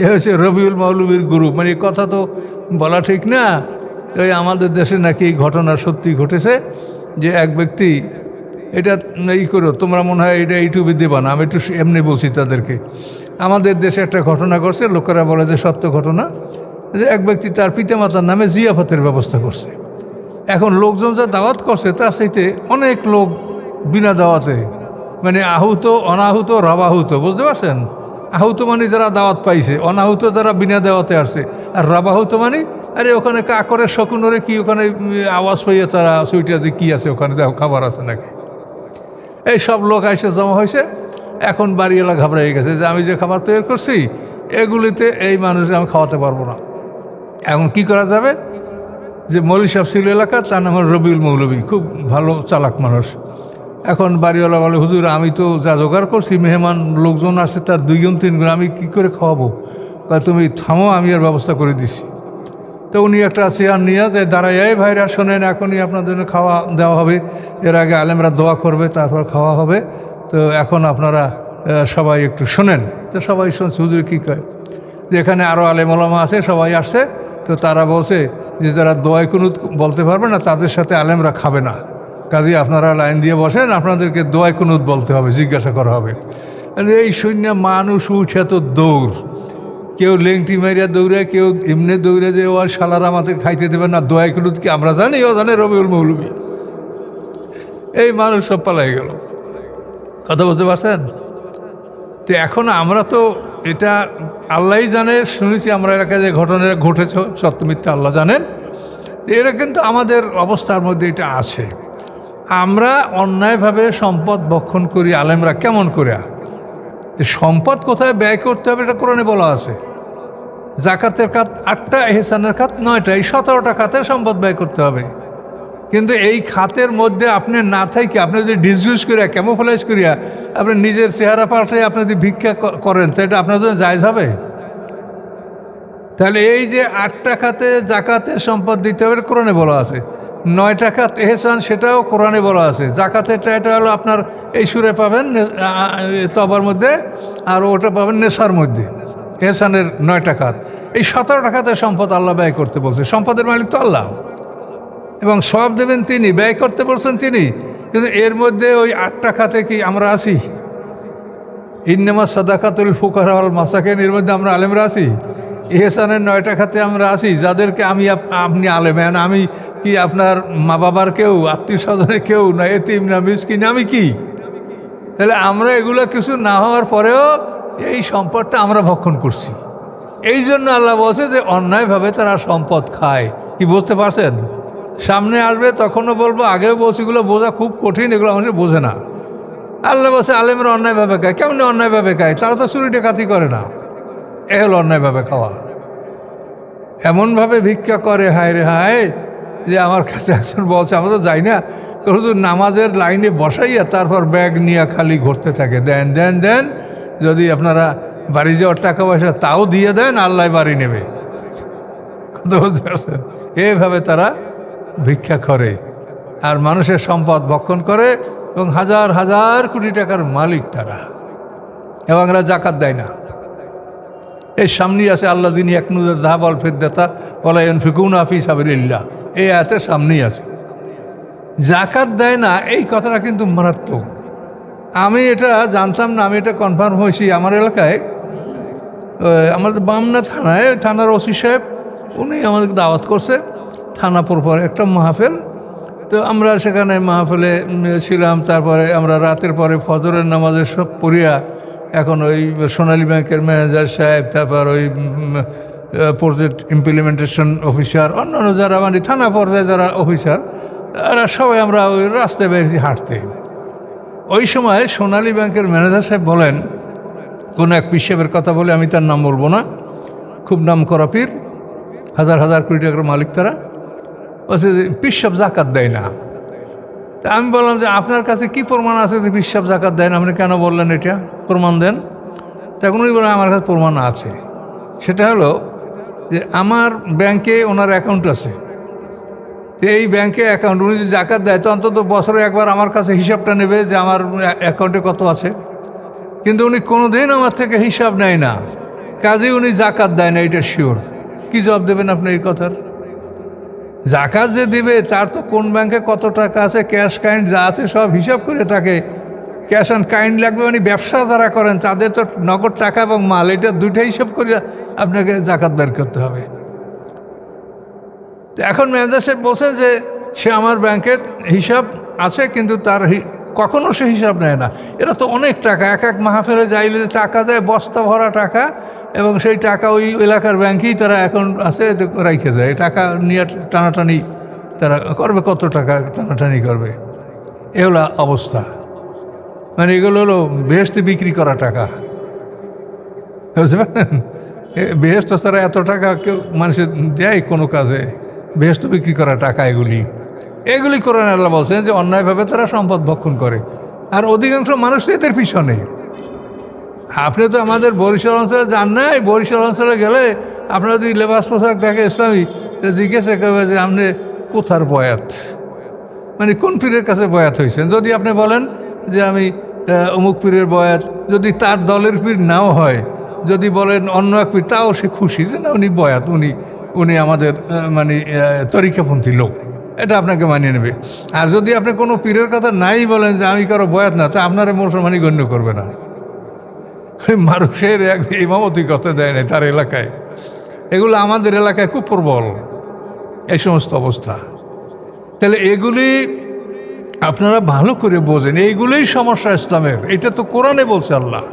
এ হচ্ছে রবিউল মৌলবীর গ্রুপ। মানে এই কথা তো বলা ঠিক না। ওই আমাদের দেশে নাকি এই ঘটনা সত্যি ঘটেছে যে এক ব্যক্তি, এটা করো তোমরা, মনে হয় এটা ইউটিউবে দেবা না, আমি একটু এমনি বলছি তাদেরকে। আমাদের দেশে একটা ঘটনা করছে, লোকেরা বলে যে সত্য ঘটনা, যে এক ব্যক্তি তার পিতামাতার নামে জিয়াফতের ব্যবস্থা করছে। এখন লোকজন যা দাওয়াত করছে তার চাইতে অনেক লোক বিনা দাওয়াতে, মানে আহুত, অনাহুত, রাবাহুত, বুঝতে পারছেন? আহুত মানে যারা দাওয়াত পাইছে, অনাহুত যারা বিনা দাওয়াতে আসছে, আর রাবাহুত মানে আরে ওখানে কাকরের শকুনরে কি ওখানে আওয়াজ পাইয়ে তারা সুইটা যে কী আছে ওখানে, দেখো খাবার আছে নাকি। এই সব লোক এসে জমা হয়েছে। এখন বাড়িওয়ালা ঘাবড়াই গেছে যে আমি যে খাবার তৈরি করছি এগুলিতে এই মানুষ আমি খাওয়াতে পারবো না। এখন কি করা যাবে? যে মৌলী সাহেব ছিল এলাকা, তার নাম হল রবিউল মৌলবী, খুব ভালো চালাক মানুষ। এখন বাড়িওয়ালা বলে, হুজুর আমি তো যা জোগাড় করছি, মেহমান লোকজন আসে তার 2 গুণ 3 গুণ, আমি কী করে খাওয়াবো? তুমি থামো, আমি আর ব্যবস্থা করে দিছি। তো উনি একটা চেয়ার নিয়ে দাঁড়ায়, এই ভাইরা শোনেন, এখনই আপনাদের জন্য খাওয়া দেওয়া হবে, এর আগে আলেমরা দোয়া করবে, তারপর খাওয়া হবে। তো এখন আপনারা সবাই একটু শোনেন। তো সবাই শুনছে। হুজুর কী কয় যে এখানে আরও আলেম ওলামা আছে, সবাই আসছে। তো তারা বলছে যে যারা দোয়ায় কুনুত বলতে পারবে না তাদের সাথে আলেমরা খাবে না, কাজে আপনারা লাইন দিয়ে বসেন, আপনাদেরকে দোয়ায় কুনুত বলতে হবে, জিজ্ঞাসা করা হবে। এই শূন্য মানুষ উঠে তো দৌড়, কেউ লেংটি মারিয়া দৌড়ে, কেউ এমনি দৌড়ে, যে ও শালারা আমাদের খাইতে দেবে না, দোয়ায় কুনুত কি আমরা জানি? ও জানে রবিউল মৌলবী। এই মানুষ সব পালাই গেল। কথা বলতে পারছেন? তো এখন আমরা তো এটা আল্লাহই জানে, শুনেছি আমরা এলাকায় যে ঘটনা ঘটেছে, সত্য মিথ্যা আল্লাহ জানেন। এরা কিন্তু আমাদের অবস্থার মধ্যে এটা আছে। আমরা অন্যায়ভাবে সম্পদ ভক্ষণ করি। আলেমরা কেমন করে? যে সম্পদ কোথায় ব্যয় করতে হবে এটা কোরআনে বলা আছে। জাকাতের খাত 8টা, এহসানের খাত 9টা, এই 17টা খাতে সম্পদ ব্যয় করতে হবে। কিন্তু এই খাতের মধ্যে আপনি না থাকি, আপনি যদি ডিসইউজ করিয়া, ক্যামোফ্লাইজ করিয়া আপনি নিজের চেহারা পাল্টে আপনি যদি ভিক্ষা করেন, তো এটা আপনার জন্য জায়েজ হবে? তাহলে এই যে 8টা খাতে জাকাতের সম্পদ দিতে হবে কোরআনে বলা আছে। 9টা খাত এহসান, সেটাও কোরআনে বলা আছে। জাকাতেরটা এটা হলো আপনার এই সুরে পাবেন তবার মধ্যে, আর ওটা পাবেন নেশার মধ্যে। এহসানের 9টা খাত, এই 17টা খাতের সম্পদ আল্লাহ ব্যয় করতে বলছে। সম্পদের মালিক তো আল্লাহ, এবং সব দেবেন তিনি, ব্যয় করতে বলছেন তিনি। কিন্তু এর মধ্যে ওই 8টা খাতে কি আমরা আছি? ইন্নামা সাদাকাতুল ফুকারা ওয়াল মাসাকিন, এর মধ্যে আমরা আলেমরা আছি? এহসানের 9টা খাতে আমরা আছি, যাদেরকে আপনি আলেম। আমি কি আপনার মা বাবার কেউ, আত্মীয় স্বজনের কেউ না, এতিম না, মিসকিন, আমি কি? তাহলে আমরা এগুলো কিছু না হওয়ার পরেও এই সম্পদটা আমরা ভক্ষণ করছি। এই জন্য আল্লাহ বলছে যে অন্যায়ভাবে তারা সম্পদ খায়। কি বুঝতে পারছেন? সামনে আসবে তখনও বলবো, আগেও বলছি এগুলো বোঝা খুব কঠিন, এগুলো মানুষ বোঝে না। আল্লাহ বলছে আলেমরা অন্যায়ভাবে খায়। কেমন অন্যায়ভাবে খায়? তারা তো চুরি ডাকাতি করে না। এ হলো অন্যায়ভাবে খাওয়া। এমনভাবে ভিক্ষা করে, হায় রে হায়, যে আমার কাছে একজন বলছে, আমরা তো যাই না, হুজুর নামাজের লাইনে বসাইয়া তারপর ব্যাগ নিয়ে খালি ঘুরতে থাকে, দেন দেন দেন, যদি আপনারা বাড়ি যাওয়ার টাকা পয়সা তাও দিয়ে দেন, আল্লাহ বাড়ি নেবে। বুঝতে পারছেন? এইভাবে তারা ভিক্ষা করে আর মানুষের সম্পদ ভক্ষণ করে, এবং হাজার হাজার কোটি টাকার মালিক তারা, এবং এরা জাকাত দেয় না। এই সামনেই আছে আল্লাহ দিন একনুদের ধাবল ফেদ্দাতা ওলায়ন ফিকুন আফি সাবিলিল্লাহ, এই আয়াতের সামনেই আছে। জাকাত দেয় না, এই কথাটা কিন্তু মারাত্মক। আমি এটা জানতাম না, আমি এটা কনফার্ম হয়েছি। আমার এলাকায় আমাদের বামনা থানায়, থানার ওসি সাহেব উনি আমাদেরকে দাওয়াত করছে থানা পরপর একটা মাহফিল। তো আমরা সেখানে মাহফিলে ছিলাম। তারপরে আমরা রাতের পরে ফজরের নামাজের সব পড়িয়া এখন ওই সোনালী ব্যাংকের ম্যানেজার সাহেব, তারপর ওই প্রজেক্ট ইমপ্লিমেন্টেশন অফিসার, অন্যান্য যারা মানে থানা পর্যায়ে যারা অফিসার, এরা সবাই আমরা ওই রাস্তায় বেরিয়েছি হাঁটতে। ওই সময় সোনালী ব্যাংকের ম্যানেজার সাহেব বলেন, কোনো এক পীর সাহেবের কথা বলে, আমি তার নাম বলবো না, খুব নাম করা পীর, হাজার হাজার কোটি টাকার মালিক তারা, বলছে যে পীর সাহেব জাকাত দেয় না। তা আমি বললাম যে আপনার কাছে কি প্রমাণ আছে যে পীর সাহেব জাকাত দেয় না? আপনি কেন বললেন এটা? প্রমাণ দেন। তখন উনি বলেন আমার কাছে প্রমাণ আছে। সেটা হলো যে আমার ব্যাংকে ওনার অ্যাকাউন্ট আছে। তো এই ব্যাংকে অ্যাকাউন্ট, উনি যদি জাকাত দেয় তো অন্তত বছরে একবার আমার কাছে হিসাবটা নেবে যে আমার অ্যাকাউন্টে কত আছে। কিন্তু উনি কোনোদিন আমার থেকে হিসাব নেয় না, কাজেই উনি জাকাত দেয় না, এটা শিওর। কী জবাব দেবেন আপনি এই কথার? জাকাত যে দিবে তার তো কোন ব্যাংকে কত টাকা আছে, ক্যাশ কাইন্ড যা আছে সব হিসাব করে তাকে, ক্যাশ অ্যান্ড কাইন্ড লাগবে মানে ব্যবসা যারা করেন তাদের তো নগদ টাকা এবং মাল, এটা দুইটা হিসাব করে আপনাকে জাকাত বের করতে হবে। তো এখন ম্যানেজার সাহেব বলছে যে সে আমার ব্যাংকের হিসাব আছে, কিন্তু তার কখনো সে হিসাব নেয় না। এরা তো অনেক টাকা, এক এক মাহফিলে যাইলে টাকা যায়, বস্তা ভরা টাকা, এবং সেই টাকা ওই এলাকার ব্যাংকেই তারা অ্যাকাউন্ট আছে রাইখে যায়। টাকা নিয়ে টানাটানি তারা করবে, কত টাকা টানাটানি করবে। এ হলো অবস্থা। মানে এগুলো হলো বেহেশতে বিক্রি করা টাকা, বুঝতে পারেন? বেহেশত ছাড়া এত টাকা কেউ মানুষের দেয় কোনো কাজে? বেহেশত বিক্রি করা টাকা এগুলি কোরআন আল্লাহ বলছেন যে অন্যায়ভাবে তারা সম্পদ ভক্ষণ করে, আর অধিকাংশ মানুষ তো এদের পিছনে। আপনি তো আমাদের বরিশাল অঞ্চলে যান না, এই বরিশাল অঞ্চলে গেলে আপনার যদি লেবাস পোশাক দেখে ইসলামী, তো জিজ্ঞাসা করবে যে আপনি কোথার বয়াত, মানে কোন পীরের কাছে বয়াত হয়েছেন। যদি আপনি বলেন যে আমি অমুক পীরের বয়াত, যদি তার দলের পীর নাও হয়, যদি বলেন অন্য এক পীর, তাও সে খুশি যে না উনি বয়াত, উনি আমাদের মানে তরিকাপন্থী লোক, এটা আপনাকে মানিয়ে নেবে। আর যদি আপনি কোনো পীরের কথা নাই বলেন যে আমি কারো বয়াত না, তা আপনার মুসলমানই গণ্য করবে না। মানুষের এক ইমামতি করতে দেয় না তার এলাকায়। এগুলো আমাদের এলাকায় খুব প্রবল এই সমস্ত অবস্থা। তাহলে এগুলি আপনারা ভালো করে বোঝেন, এইগুলোই সমস্যা ইসলামের। এটা তো কোরআনে বলছে আল্লাহ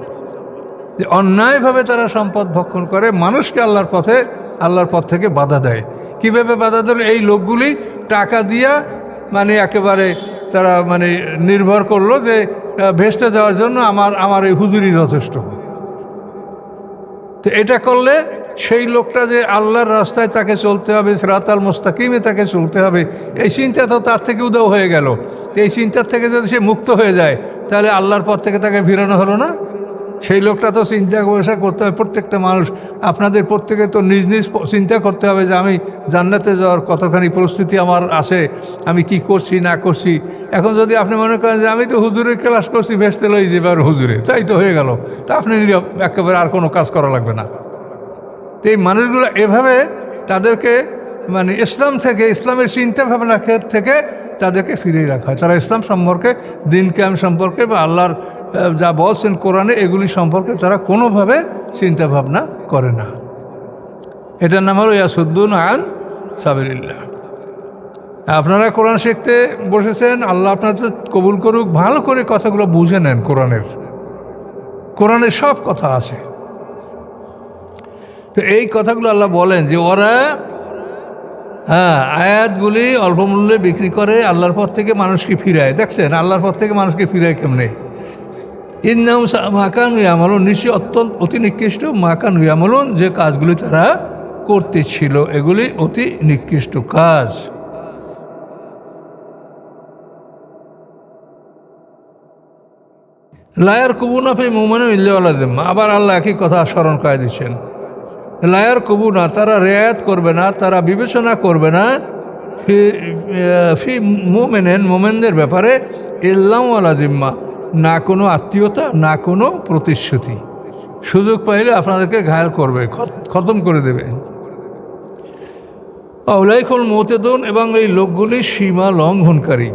যে অন্যায়ভাবে তারা সম্পদ ভক্ষণ করে, মানুষকে আল্লাহর পথ থেকে বাধা দেয়। কীভাবে বাধা দিল? এই লোকগুলি টাকা দিয়া মানে একেবারে তারা মানে নির্ভর করলো যে ভেস্টে যাওয়ার জন্য আমার এই হুজুরি যথেষ্ট। তো এটা করলে সেই লোকটা যে আল্লাহর রাস্তায় তাকে চলতে হবে, সিরাতাল মুস্তাকিমে তাকে চলতে হবে, এই চিন্তা তো তার থেকে উদাও হয়ে গেল। এই চিন্তার থেকে যদি সে মুক্ত হয়ে যায়, তাহলে আল্লাহর পথ থেকে তাকে ফিরানো হলো না। সেই লোকটা তো চিন্তা করতে হবে। প্রত্যেকটা মানুষ, আপনাদের প্রত্যেকে তো নিজ নিজ চিন্তা করতে হবে যে আমি জান্নাতে যাওয়ার কতখানি প্রস্তুতি আমার আছে, আমি কি করছি না করছি। এখন যদি আপনি মনে করেন যে আমি তো হুজুরের ক্লাস করছি, ভেস্তে লই যেবার হুজুরে, তাই তো হয়ে গেল, তা আপনি একেবারে আর কোনো কাজ করা লাগবে না। তো এই মানুষগুলো এভাবে তাদেরকে মানে ইসলাম থেকে, ইসলামের চিন্তা ভাবনা থেকে তাদেরকে ফিরিয়ে রাখা হয়। তারা ইসলাম সম্পর্কে, দিন কিয়াম সম্পর্কে বা আল্লাহর যা বলছেন কোরআনে, এগুলি সম্পর্কে তারা কোনোভাবে চিন্তা ভাবনা করে না। এটার নাম হলো ইয়াসুদ্দুন আন সাবিলিল্লাহ। আপনারা কোরআন শিখতে বসেছেন, আল্লাহ আপনাদের কবুল করুক। ভালো করে কথাগুলো বুঝে নেন। কোরআনের সব কথা আছে। তো এই কথাগুলো আল্লাহ বলেন যে ওরা আয়াতগুলি অল্প মূল্যে বিক্রি করে, আল্লাহর পথ থেকে মানুষকে ফিরায়। দেখছেন আল্লাহর পথ থেকে মানুষকে ফিরায় কেমনে? ইন্নাম মাকান হুয়ামলুন, নিশ্চয়ই অতি নিকৃষ্ট মাকান হুয়ামলুন, যে কাজগুলি তারা করতেছিল এগুলি অতি নিকৃষ্ট কাজ। লায়ার কবুনা ফি মুমিনিন ইল্লা আলা যিম্মা, আবার আল্লাহ একই কথা স্মরণ করে দিচ্ছেন। লায়ার কবুনা, তারা রেয়াত করবে না, তারা বিবেচনা করবে না ফি মুমিনিন, মোমেনদের ব্যাপারে ইল্লা আলা যিম্মা, না কোনো আত্মীয়তা, না কোনো প্রতিশ্রুতি। সুযোগ পাইলে আপনাদেরকে ঘায়েল করবে, খতম করে দেবে। আউলাইকুল মুতাদুন, এবং এই লোকগুলি সীমা লঙ্ঘনকারী।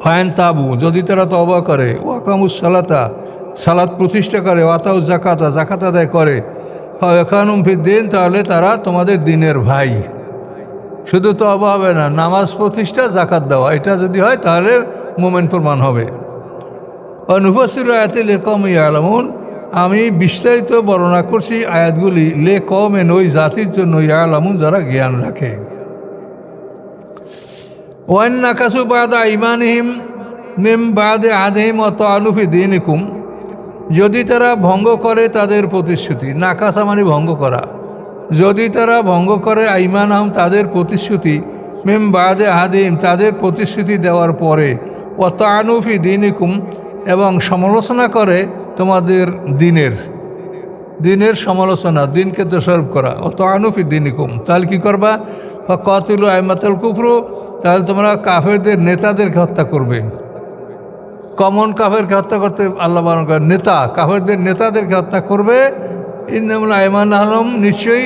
ফায়ন তাবু, যদি তারা তওবা করে, ওয়াকামুস সালাতা, সালাত প্রতিষ্ঠা করে, ওয়াতাউ জাকাতা, জাকাত আদায় করে, ফায়াখানুম ফিদ্দিন, তাহলে তারা তোমাদের দিনের ভাই। শুধু তওবা হবে না, নামাজ প্রতিষ্ঠা, জাকাত দেওয়া, এটা যদি হয় তাহলে মোমেন প্রমাণ হবে। অনুফাসিল আয়াতে লেকম ইয়ালামুন, আমি বিস্তারিত বর্ণনা করছি আয়াতগুলি লেকমেন, ওই জাতির জন্য, ইয়ালামুন, যারা জ্ঞান রাখে। ওয়ান নাকাসু বাদা ইমানহিম মিম বাদে আদহিম ওয়াতানু ফি দীনিকুম, যদি তারা ভঙ্গ করে তাদের প্রতিশ্রুতি, নাকাসা মানে ভঙ্গ করা, যদি তারা ভঙ্গ করে আইমানহম, তাদের প্রতিশ্রুতি, মিম বাদে আদহিম, তাদের প্রতিশ্রুতি দেওয়ার পরে, ওয়াতানু ফি দীনিকুম, এবং সমালোচনা করে তোমাদের দিনের সমালোচনা, দিনকে দোষারোপ করা, ওয়াতানু ফি দীনিকুম, তাহলে কী করবা? ফাকাতিলু আইমাতাল কুফরু, তাহলে তোমরা কাফেরদের নেতাদেরকে হত্যা করবে। কমন কাফেরকে হত্যা করতে আল্লাহ বারণ করেন, নেতা, কাফেরদের নেতাদেরকে হত্যা করবে। ইন্নামুল আইমান আলম, নিশ্চয়ই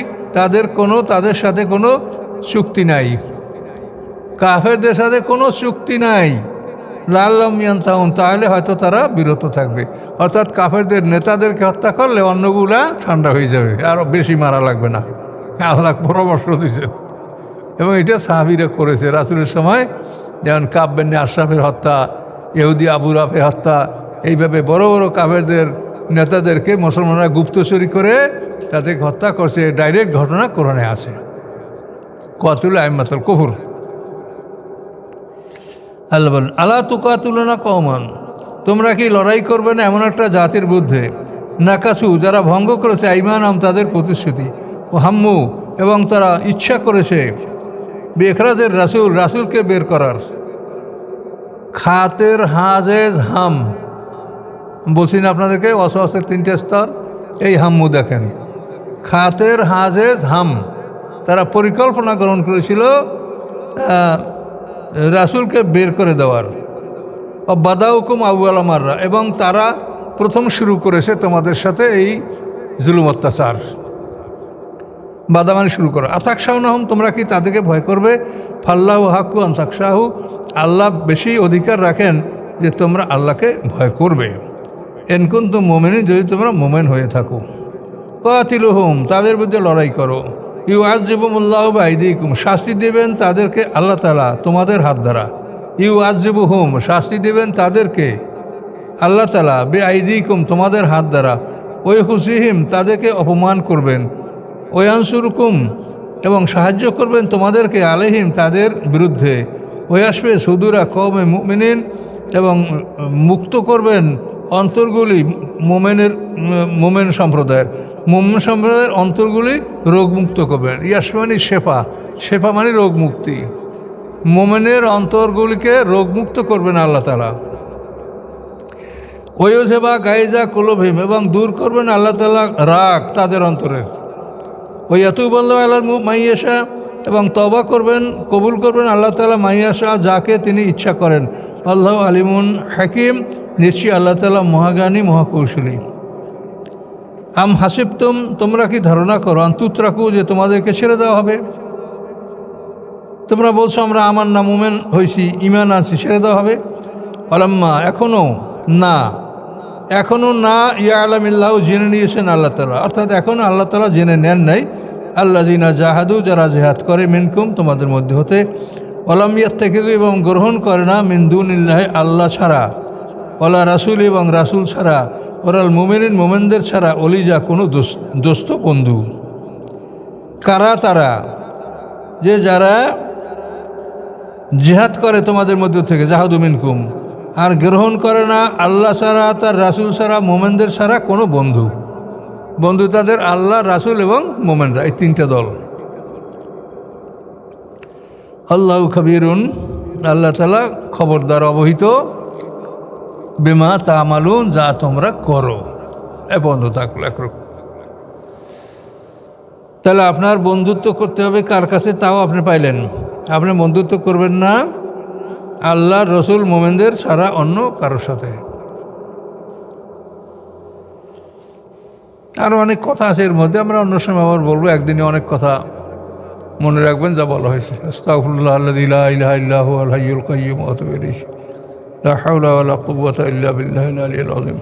তাদের সাথে কোনো চুক্তি নাই, কাফেরদের সাথে কোনো চুক্তি নাই। লাল্লাম ইয়ান্তাহুন, তাহলে হয়তো তারা বিরত থাকবে। অর্থাৎ কাফেরদের নেতাদেরকে হত্যা করলে অন্যগুলা ঠান্ডা হয়ে যাবে, আরও বেশি মারা লাগবে না। আল্লাহ পরামর্শ দিয়েছেন, এবং এটা সাহাবীরা করেছে রাসূলের সময়, যেমন কাব বিন আশরাফের হত্যা, ইহুদি আবু রাফের হত্যা, এইভাবে বড় বড় কাফেরদের নেতাদেরকে মুসলমানরা গুপ্তচুরি করে তাদেরকে হত্যা করছে। ডাইরেক্ট ঘটনা কোরআনে আছে। কাতুল আইমাতুল কুফর। আল্লাহ বলেন, আলা তুকাতুলুনা কওমান, তোমরা কি লড়াই করবে না এমন একটা জাতির বিরুদ্ধে, নাকাসু, যারা ভঙ্গ করেছে আইমানহম, তাদের প্রতিশ্রুতি, ও হাম্মু, এবং তারা ইচ্ছা করেছে বেখরাজের রাসূলকে বের করার। খাতের হাজেজ হাম, বলছি না আপনাদেরকে, ওয়াসওয়াসের 3টে স্তর, এই হাম্মু দেখেন, খাতের হাজেজ হাম, তারা পরিকল্পনা গ্রহণ করেছিল রাসূলকে বের করে দেওয়ার। বাদাউকুম আউয়ালা মাররা, এবং তারা প্রথম শুরু করেছে তোমাদের সাথে এই জুলুম অত্যাচার। বাদামানি শুরু করো। আতাকশাহু নাহম, তোমরা কি তাদেরকে ভয় করবে? ফাল্লাহু হাক্কু আন তাকশাহু, আল্লাহ বেশি অধিকার রাখেন যে তোমরা আল্লাহকে ভয় করবে। ইন কুনতুম মুমিনিন, যদি তোমরা মুমিন হয়ে থাকো। কাতিলুহুম, তাদের বিরুদ্ধে লড়াই করো। ইউআযিবুহুমুল্লাহু বিআইদিকুম, শাস্তি দেবেন তাদেরকে আল্লাহ তাআলা তোমাদের হাত দ্বারা। ইউআযিবুহুম, শাস্তি দেবেন তাদেরকে আল্লাহ তাআলা বিআইদিকুম, তোমাদের হাত দ্বারা। ওয়াইহুসিহিম, তাদেরকে অপমান করবেন। ওয়ানসুরকুম, এবং সাহায্য করবেন তোমাদেরকে আলাইহিম, তাদের বিরুদ্ধে। ওয়াসফি সুদুরা কওমে মুমিনিন, এবং মুক্ত করবেন অন্তরগুলি মোমেন সম্প্রদায়ের অন্তরগুলি রোগমুক্ত করবেন। ইয়াসমানি শেফা মানে রোগ মুক্তি। মোমেনের অন্তরগুলিকে রোগমুক্ত করবেন আল্লাহ তাআলা। ওয়ুযিবা গায়জা কুলুবহিম, এবং দূর করবেন আল্লাহ তাআলা রাগ তাদের অন্তরের। ওয়াতুবুল্লাহু আলা মাইয়াশা, এবং তওবা করবেন, কবুল করবেন আল্লাহ তাআলা মাইয়াশা, যাকে তিনি ইচ্ছা করেন। আল্লাহু আলিমুন হাকিম, নিশ্চয়ই আল্লাহ তাআলা মহাজ্ঞানী মহাকৌশলী। আম হাসিবতুম, তোমরা কি ধারণা করো, আন্তুত্রাকু, যে তোমাদেরকে ছেড়ে দেওয়া হবে? তোমরা বলছো আমরা আমার না মুমিন হয়েছি, ঈমান আনছি, ছেড়ে দেওয়া হবে? আলাম্মা, এখনও না ইয়ালামিল্লাহু, জেনে নিয়েছেন আল্লাহ তাআলা, অর্থাৎ এখনও আল্লাহ তাআলা জেনে নেন নাই। আল্লাযিনা জাহাদু, যারা জিহাদ করে, মিনকুম, তোমাদের মধ্যে হতে। ওয়ালাম ইয়াত্তাখিযু, এবং গ্রহণ করে না, মিন দুনিল্লাহি, আল্লাহ ছাড়া, ওয়ালা রাসূল, এবং রাসূল ছাড়া, ওরাল মুমিনিন, মোমেনদের ছাড়া, অলিজা, কোনো দোস্ত বন্ধু। কারা তারা? যে যারা জিহাদ করে তোমাদের মধ্য থেকে, জাহাদু মিনকুম, আর গ্রহণ করে না আল্লাহ ছাড়া, তার রাসূল ছাড়া, মোমেনদের ছাড়া কোনো বন্ধু। বন্ধু তাদের আল্লাহ, রাসূল এবং মোমেনরা, এই তিনটা দল। আল্লাহু খাবীরুন, আল্লাহ তাআলা খবরদার, অবহিত, বিমা তা'মালুন, যা তোমরা করো। এ বন্ধু থাকলো একরকম। তাহলে আপনার বন্ধুত্ব করতে হবে কার কাছে, তাও আপনি পাইলেন। আপনি বন্ধুত্ব করবেন না আল্লাহ, রসুল, মোমেনদের ছাড়া অন্য কারোর সাথে। আরও অনেক কথা আছে এর মধ্যে, আমরা অন্য সময় আবার বলবো। একদিনে অনেক কথা মনে রাখবেন যা বলা হয়েছে। আস্তাগফিরুল্লাহ আল্লাযী লা ইলাহা ইল্লা হুয়াল হাইয়ুল কাইয়্যুম ওয়া আতুবু ইলাইহি, লা হাওলা ওয়া লা কুওয়াতা ইল্লা বিল্লাহিল আলিয়্যিল আযীম।